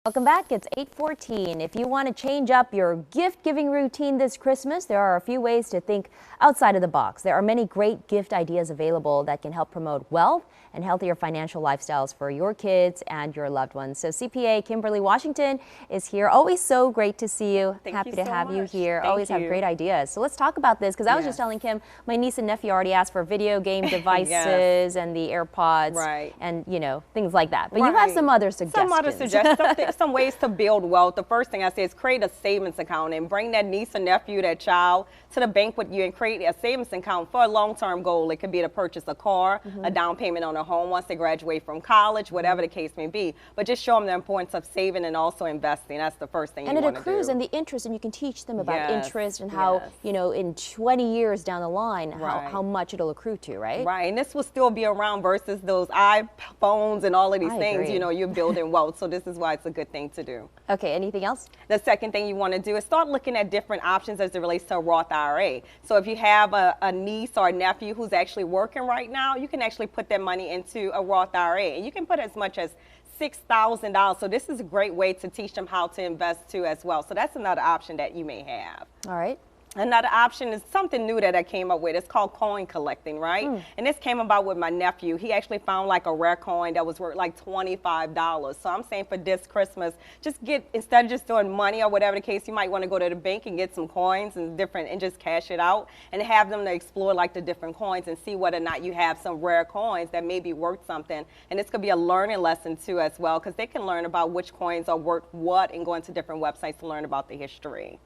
Welcome back. It's 8:14. If you want to change up your gift-giving routine this Christmas, there are a few ways to think outside of the box. There are many great gift ideas available that can help promote wealth and healthier financial lifestyles for your kids and your loved ones. So CPA Kimberly Washington is here. Always so great to see you. Happy to have you here. Always have great ideas. So let's talk about this, because I was just telling Kim, my niece and nephew already asked for video game devices and the AirPods and, you know, things like that. But you have some other suggestions. Some other suggestions. Some ways to build wealth. The first thing I say is create a savings account and bring that niece or nephew, that child, to the bank with you and create a savings account for a long-term goal. It could be to purchase a car, a down payment on a home once they graduate from college, whatever the case may be. But just show them the importance of saving and also investing. That's the first thing you want to do. And it accrues and the interest, and you can teach them about interest and how, you know, in 20 years down the line, how much it'll accrue to, right? Right, and this will still be around versus those iPhones and all of these things. You know, you're building wealth. So this is why it's a good thing to do. Okay, anything else? The second thing you want to do is start looking at different options as it relates to a Roth IRA. So if you have a niece or a nephew who's actually working right now, you can actually put that money into a Roth IRA, and you can put as much as $6,000. So this is a great way to teach them how to invest too as well. So that's another option that you may have. All right. Another option is something new that I came up with. It's called coin collecting, right? And this came about with my nephew. He actually found like a rare coin that was worth like $25. So I'm saying for this Christmas, just instead of just doing money or whatever the case, you might want to go to the bank and get some coins and just cash it out and have them to explore like the different coins and see whether or not you have some rare coins that may be worth something. And this could be a learning lesson too as well, because they can learn about which coins are worth what and go into different websites to learn about the history.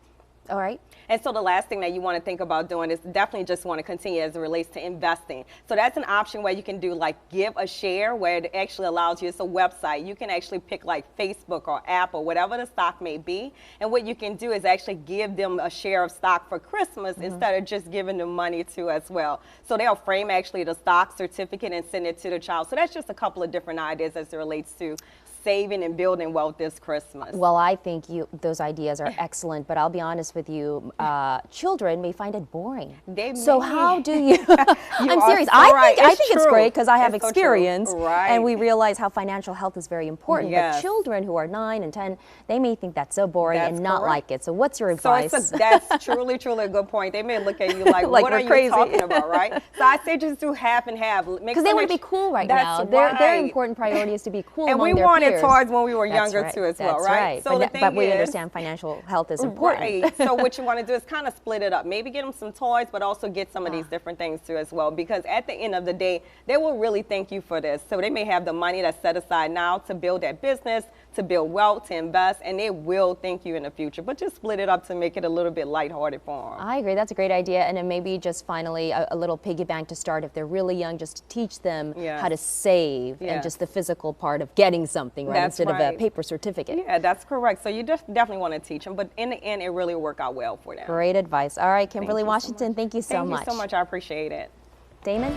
All right. And so the last thing that you want to think about doing is definitely just want to continue as it relates to investing. So that's an option where you can do like give a share, where it actually allows you, it's a website. You can actually pick like Facebook or Apple, whatever the stock may be. And what you can do is actually give them a share of stock for Christmas instead of just giving them money too as well. So they'll frame actually the stock certificate and send it to the child. So that's just a couple of different ideas as it relates to saving and building wealth this Christmas. Well, I think those ideas are excellent, but I'll be honest with you, children may find it boring. So how do you? I'm serious. I think it's great because I have experience, and we realize how financial health is very important. But children who are 9 and 10, they may think that's so boring and not like it. So what's your advice? So that's truly a good point. They may look at you like what are you talking about, right? So I say just do half and half. Because they want to be cool right now. Their important priority is to be cool among their peers. Towards when we were younger too as well, right? So but we understand financial health is important. Right. So what you want to do is kind of split it up. Maybe get them some toys, but also get some of these different things too as well. Because at the end of the day, they will really thank you for this. So they may have the money that's set aside now to build that business, to build wealth, to invest, and they will thank you in the future. But just split it up to make it a little bit lighthearted for them. I agree. That's a great idea. And then maybe just finally a little piggy bank to start if they're really young, just to teach them how to save and just the physical part of getting something, right? Instead of a paper certificate. Yeah, that's correct. So you just definitely want to teach them, but in the end, it really will work out well for them. Great advice. All right, Kimberly Washington, thank you so much. Thank you so much. I appreciate it. Damon?